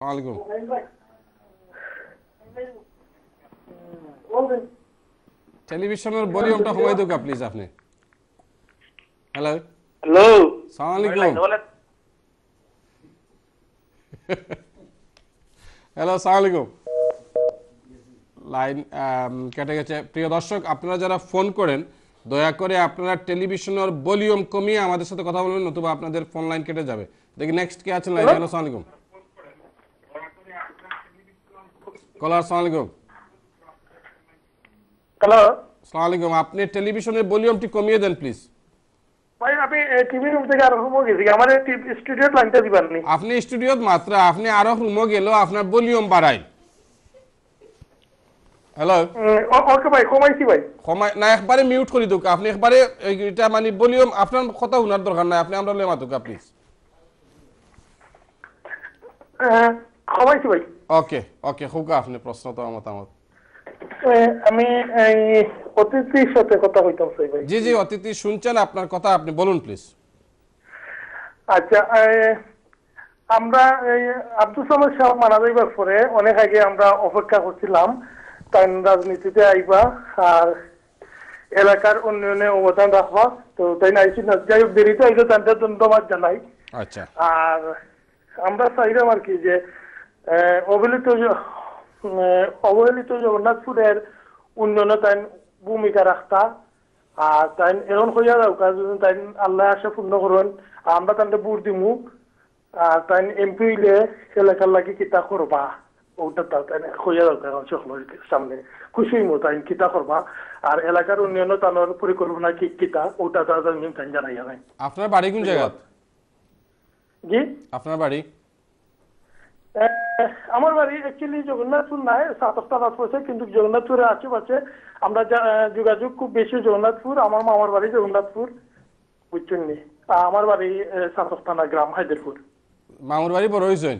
ওয়ালাইকুম। টেলিভিশনের ভলিউমটা কমাই দিও প্লিজ আপনি। হ্যালো। হ্যালো, সালাম আলাইকুম। হ্যালো, সালাম আলাইকুম। লাইন কেটে গেছে। প্রিয় দর্শক, আপনারা যারা ফোন করেন দয়া করে আপনারা টেলিভিশনের ভলিউম কমিয়ে আমাদের সাথে কথা বলবেন, নতুবা আপনাদের ফোন লাইন কেটে যাবে। দেখি নেক্সট কে আছেন লাইনে। হ্যালো, সালাম আলাইকুম। কলার, সালাম আলাইকুম। হ্যালো সালাম আলাইকুম। আপনি টেলিভিশনের ভলিউমটি কমিয়ে দেন প্লিজ। ভাই, আমি টিভি রুম থেকে আর রুমও গেছি, আমার স্টুডিওর লাইনটা দিবার নি। আপনি স্টুডিওত মাত্রা আপনি আরো রুমও গেল আপনার ভলিউম বাড়াই। হ্যালো। ওকে ভাই, কমাইছি ভাই। কমাই না, একবারে মিউট করে দিক আপনি, একবারে এটা মানে ভলিউম আপনার কথা শোনার দরকার নাই, আপনি আমরা লেমা দিক প্লিজ। কমাইছি ভাই। ওকে ওকে, হুকা আপনি প্রশ্ন তো মতামত। আমি এই অতিথির সাথে কথা কইতাম চাই ভাই। জি জি, অতিথি শুনছেন আপনার কথা, আপনি বলুন প্লিজ। আচ্ছা, আমরা এই আব্দুল সামাদ সাহেব মারা যাইবার পরে অনেক আগে আমরা অপেক্ষা করছিলাম তাই রাজনীতিতে আইবা আর এলাকার উন্নয়নে অবদান রাখবা। তো তাই না আইসি না, যাই হোক দেরিতে আইলে তাদের ধন্যবাদ জানাই। আচ্ছা। আর আমরা চাইলাম আর কি যে অবহেলিত জগন্নাথপুরের উন্নয়নে তাই ভূমিকা রাখতা। আর তাই এখন হইয়া যাও কাজ তাই আল্লাহ আসে পূর্ণ করুন, আমরা তাদের বুট দিমু। আর তাই এমপি হইলে এলাকার লাগি কিতা করবা ওটা তাই হইয়া যাও এখন সকলের সামনে খুশি হইমু তাই কিতা করবা। আর এলাকার উন্নয়নে তানোর পরিকল্পনা কি কিতা ওটা তাই জানাই যাবে। আপনার বাড়ি কোন জায়গা? জি, আপনার বাড়ি? আমার বাড়ি অ্যাকচুয়ালি জগন্নাথপুর নাই, সাতটা রাত পড়ছে, কিন্তু জগন্নাথপুরের আশেপাশে আমরা যোগাযোগ খুব বেশি জগন্নাথপুর। আমার মামার বাড়ি জগন্নাথপুর, বুঝছেন নি? আমার বাড়ি সাতস্থানা গ্রাম হায়দেরপুর। মামুর বাড়ি বড় হয়েছেন?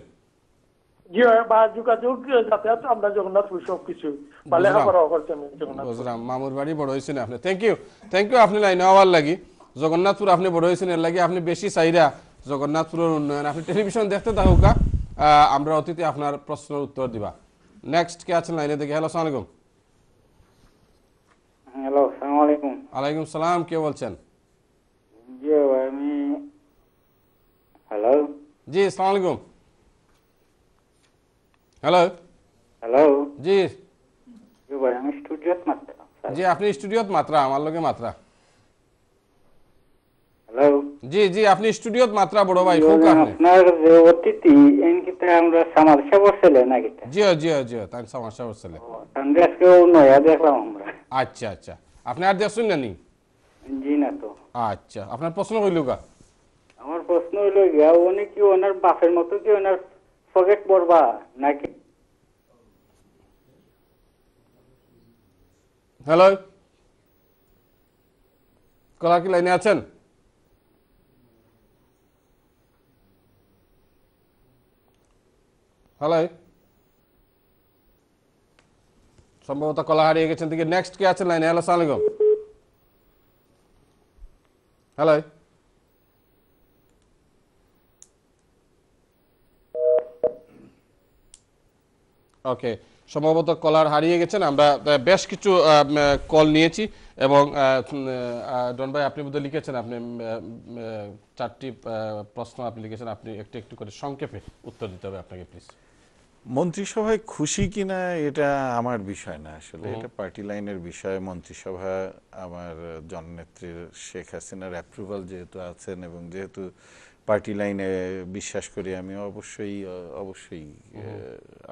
জি, বা যোগাযোগ যাতায়াত আমরা জগন্নাথপুর সবকিছু বা লেখাপড়া করছি আমি জগন্নাথপুর। বুঝলাম, মামুর বাড়ি বড় হয়েছেন আপনি। Thank you, thank you. আপনি লাইনে হওয়ার লাগি জগন্নাথপুর আপনি বড় হয়েছেন, এর লাগি আপনি বেশি চাইরা জগন্নাথপুরের উন্নয়ন। আপনি টেলিভিশন দেখতে থাকুকা, আমরা অতিথি আপনার প্রশ্নের উত্তর দিবা। নেক্সট কে আছেন লাইনে দেখি। হ্যালো, সালাম আলাইকুম। হ্যালো, আসসালামু আলাইকুম। আলাইকুম সালাম, কে বলছেন? জি ভাই, আমি হ্যালো জি, সালাম আলাইকুম। হ্যালো। হ্যালো জি জি ভাই, আমি স্টুডিওত মাত্র। জি, আপনি স্টুডিওত মাত্রা, আমার লগে মাত্রা। হ্যালো জি জি, আপনি স্টুডিওত মাত্রা বড় ভাই। জি, ফোক আপনি। আপনার যে অতিথি এনকিতে আমরা সামাল সাহেব ছেলে নাকি? জিও জিও জিও, তাই সমস্যা হচ্ছে। আমরা আজকে নয়া দেখলাম আমরা। আচ্ছা আচ্ছা, আপনি আর দেখছেন না নি? জি না তো। আচ্ছা, আপনার প্রশ্ন হইল গা? আমার প্রশ্ন হইল গিয়া, উনি কি ওনার বাপের মতো কি ওনার পকেট পড়বা নাকি? হ্যালো, কলার কি লাইনে আছেন? হ্যালো, সম্ভবত কলা হারিয়ে গেছেন। দিকে নেক্সট কে আছেন লাইনে? হ্যালো, সালাম আলাইকুম। হ্যালো। ওকে, সম্ভবত কলার হারিয়ে গেছেন। আমরা বেশ কিছু কল নিয়েছি এবং ডন ভাই আপনি বোধহয় লিখেছেন, আপনি চারটি প্রশ্ন আপনি লিখেছেন, আপনি একটু একটু করে সংক্ষেপে উত্তর দিতে হবে আপনাকে প্লিজ। মন্ত্রিসভায় খুশি কিনা এটা আমার বিষয় না, আসলে এটা পার্টি লাইনের বিষয়। মন্ত্রিসভা আমার জননেত্রীর শেখ হাসিনার অ্যাপ্রুভাল যেহেতু আছেন এবং যেহেতু পার্টি লাইনে বিশ্বাস করি আমি, অবশ্যই অবশ্যই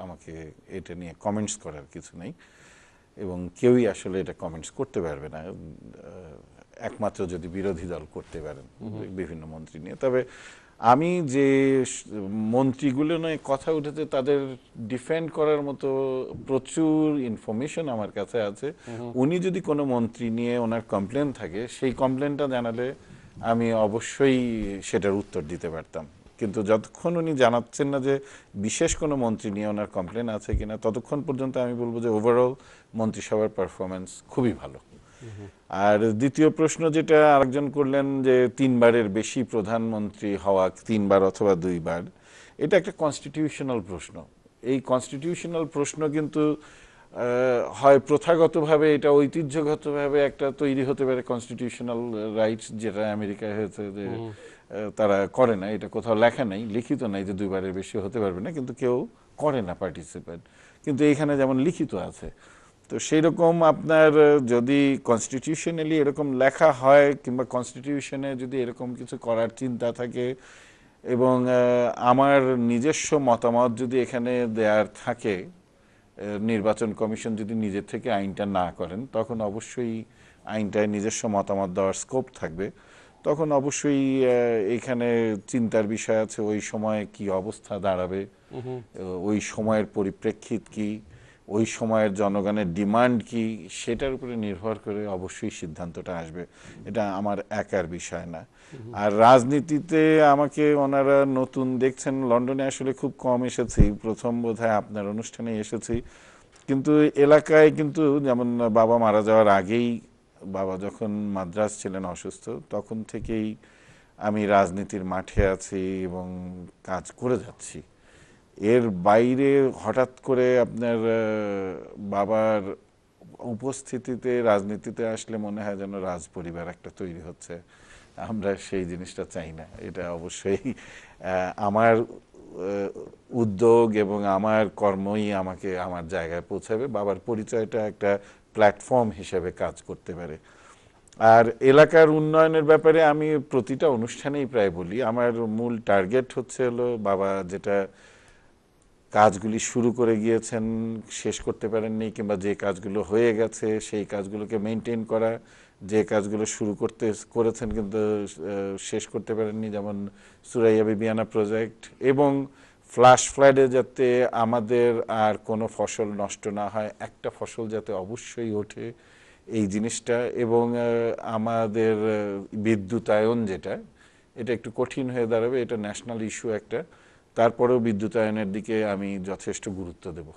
আমাকে এটা নিয়ে কমেন্টস করার কিছু নেই এবং কেউই আসলে এটা কমেন্টস করতে পারবে না, একমাত্র যদি বিরোধী দল করতে পারেন বিভিন্ন মন্ত্রী নিয়ে। তবে আমি যে মন্ত্রীগুলো নিয়ে কথা উঠেছে তাদের ডিফেন্ড করার মতো প্রচুর ইনফরমেশন আমার কাছে আছে। উনি যদি কোনো মন্ত্রী নিয়ে ওনার কমপ্লেন থাকে, সেই কমপ্লেনটা জানালে আমি অবশ্যই সেটার উত্তর দিতে পারতাম। কিন্তু যতক্ষণ উনি জানাচ্ছেন না যে বিশেষ কোনো মন্ত্রী নিয়ে ওনার কমপ্লেন আছে কিনা, ততক্ষণ পর্যন্ত আমি বলবো যে ওভারঅল মন্ত্রিসভার পারফরমেন্স খুবই ভালো। আর দ্বিতীয় প্রশ্ন যেটা আরেকজন করলেন যে 3 বারের বেশি প্রধানমন্ত্রী হওয়া, 3 বার অথবা 2 বার, এটা একটা কনস্টিটিউশনাল প্রশ্ন। এই কনস্টিটিউশনাল প্রশ্ন কিন্তু হয় প্রথাগতভাবে, এটা ঐতিহ্যগতভাবে একটা তৈরি হতে পারে কনস্টিটিউশনাল রাইটস, যেটা আমেরিকায় হয়েছে যে তারা করে না, এটা কোথাও লেখা নাই, লিখিত নাই যে 2 বারের বেশি হতে পারবে না, কিন্তু কেউ করে না পার্টিসিপেট, কিন্তু এইখানে যেমন লিখিত আছে। তো সেই রকম আপনার যদি কনস্টিটিউশনালি এরকম লেখা হয়, কিংবা কনস্টিটিউশনে যদি এরকম কিছু করার চিন্তা থাকে, এবং আমার নিজস্ব মতামত যদি এখানে দেয়ার থাকে, নির্বাচন কমিশন যদি নিজের থেকে আইনটা না করেন, তখন অবশ্যই আইনটায় নিজস্ব মতামত দেওয়ার স্কোপ থাকবে। তখন অবশ্যই এখানে চিন্তার বিষয় আছে, ওই সময় কি অবস্থা দাঁড়াবে, ওই সময়ের পরিপ্রেক্ষিত কি, ওই সময়ের জনগণের ডিমান্ড কি, সেটার উপরে নির্ভর করে অবশ্যই সিদ্ধান্তটা আসবে। এটা আমার একার বিষয় না। আর রাজনীতিতে আমাকে ওনারা নতুন দেখছেন, লন্ডনে আসলে খুব কম এসেছি, প্রথম বোধহয় আপনার অনুষ্ঠানে এসেছি। কিন্তু এলাকায় কিন্তু যেমন বাবা মারা যাওয়ার আগেই, বাবা যখন মাদ্রাজ ছিলেন অসুস্থ, তখন থেকেই আমি রাজনীতির মাঠে আছি এবং কাজ করে যাচ্ছি। এর বাইরে হঠাৎ করে আপনার বাবার উপস্থিতিতে রাজনীতিতে আসলে মনে হয় যেন রাজ পরিবার একটা তৈরি হচ্ছে। আমরা সেই জিনিসটা চাই না। এটা অবশ্যই আমার উদ্যোগ এবং আমার কর্মই আমাকে আমার জায়গায় পৌঁছাবে। বাবার পরিচয়টা একটা প্ল্যাটফর্ম হিসেবে কাজ করতে পারে। আর এলাকার উন্নয়নের ব্যাপারে আমি প্রতিটা অনুষ্ঠানেই প্রায় বলি, আমার মূল টার্গেট হচ্ছে হলো বাবা যেটা কাজগুলি শুরু করে গিয়েছেন, শেষ করতে পারেননি, কিংবা যে কাজগুলো হয়ে গেছে সেই কাজগুলোকে মেনটেন করা, যে কাজগুলো শুরু করেছেন কিন্তু শেষ করতে পারেননি, যেমন সুরাইয়া বিবিয়ানা প্রজেক্ট, এবং ফ্ল্যাশ ফ্লাডে যাতে আমাদের আর কোনো ফসল নষ্ট না হয়, একটা ফসল যাতে অবশ্যই ওঠে, এই জিনিসটা। এবং আমাদের বিদ্যুতায়ন যেটা, এটা একটু কঠিন হয়ে দাঁড়াবে, এটা ন্যাশনাল ইস্যু একটা, তারপরেও বিদ্যুতায়নের দিকে আমি যথেষ্ট গুরুত্ব দেব।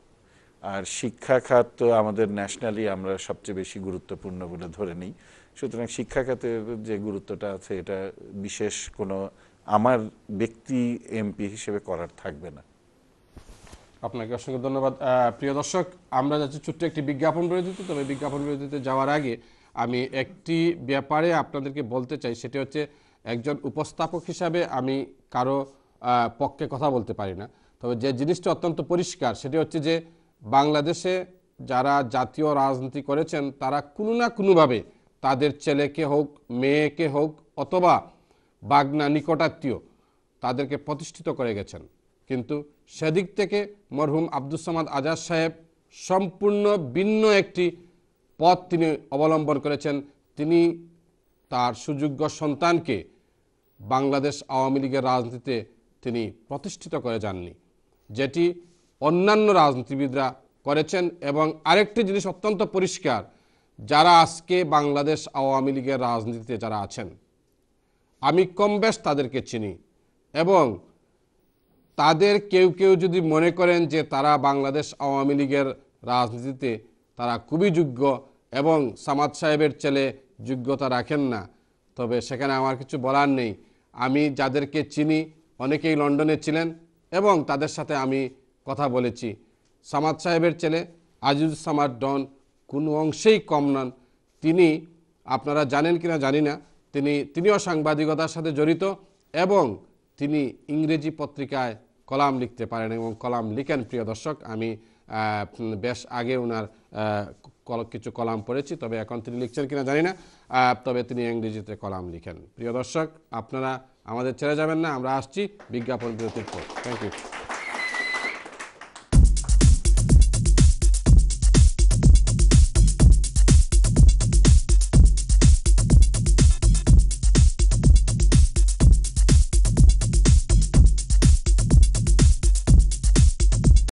আর শিক্ষা খাত তো আমাদের ন্যাশনালি আমরা সবচেয়ে বেশি গুরুত্বপূর্ণ বলে ধরে নিই, সুতরাং শিক্ষা খাতের যে গুরুত্বটা আছে এটা বিশেষ কোনো আমার ব্যক্তি এমপি হিসেবে করার থাকবে না। আপনাকে অসংখ্য ধন্যবাদ। প্রিয় দর্শক, আমরা যাচ্ছি ছোট্ট একটি বিজ্ঞাপন বিরতিতে। তবে বিজ্ঞাপন বিরতিতে যাওয়ার আগে আমি একটি ব্যাপারে আপনাদেরকে বলতে চাই, সেটি হচ্ছে একজন উপস্থাপক হিসাবে আমি কারো পক্ষে কথা বলতে পারি না। তবে যে জিনিসটা অত্যন্ত পরিষ্কার সেটি হচ্ছে যে বাংলাদেশে যারা জাতীয় রাজনীতি করেছেন তারা কোনো না কোনোভাবে তাদের ছেলেকে হোক, মেয়েকে হোক, অথবা বাগনা নিকটাত্মীয়, তাদেরকে প্রতিষ্ঠিত করে গেছেন। কিন্তু সেদিক থেকে মরহুম আব্দুস সামাদ আজাদ সাহেব সম্পূর্ণ ভিন্ন একটি পথ তিনি অবলম্বন করেছেন। তিনি তার সুযোগ্য সন্তানকে বাংলাদেশ আওয়ামী লীগের রাজনীতিতে তিনি প্রতিষ্ঠিত করে যাননি, যেটি অন্যান্য রাজনীতিবিদরা করেছেন। এবং আরেকটি জিনিস অত্যন্ত পরিষ্কার, যারা আজকে বাংলাদেশ আওয়ামী লীগের রাজনীতিতে যারা আছেন, আমি কম বেশ তাদেরকে চিনি, এবং তাদের কেউ কেউ যদি মনে করেন যে তারা বাংলাদেশ আওয়ামী লীগের রাজনীতিতে তারা খুবই যোগ্য এবং সামাদ সাহেবের ছেলে যোগ্যতা রাখেন না, তবে সেখানে আমার কিছু বলার নেই। আমি যাদেরকে চিনি অনেকেই লন্ডনে ছিলেন এবং তাদের সাথে আমি কথা বলেছি। সামাদ সাহেবের ছেলে আজিজুস সামাদ ডন কোনো অংশেই কম নন। তিনি, আপনারা জানেন কিনা জানি না, তিনিও সাংবাদিকতার সাথে জড়িত এবং তিনি ইংরেজি পত্রিকায় কলাম লিখতে পারেন এবং কলাম লিখেন। প্রিয় দর্শক, আমি বেশ আগে ওনার কিছু কলাম পড়েছি, তবে এখন তিনি লিখছেন কিনা জানি না, তবে তিনি ইংরেজিতে কলাম লিখেন। প্রিয় দর্শক, আপনারা আমাদের ছেড়ে যাবেন না, আমরা আসছি বিজ্ঞাপন বিরতির পর। Thank you.